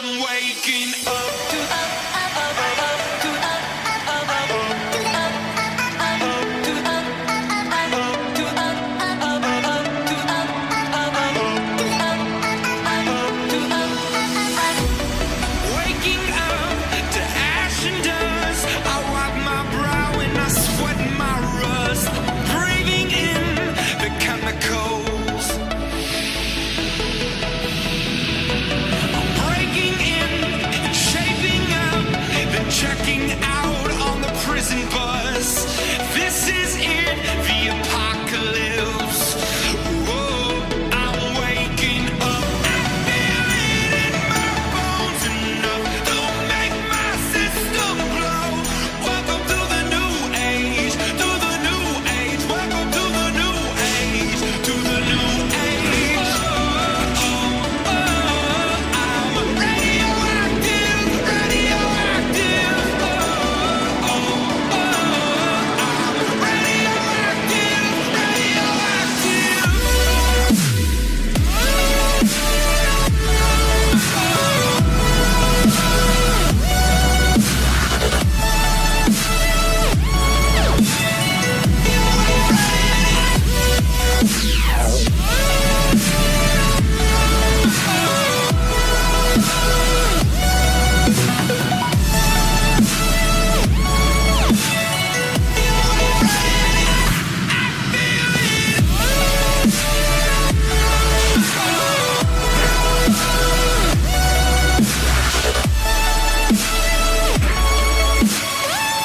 I'm waking up. Waking up to ash and dust. I wipe my brow and I sweat my rust. Breathing in the chemicals. I'm breaking in and shaping up, then checking out.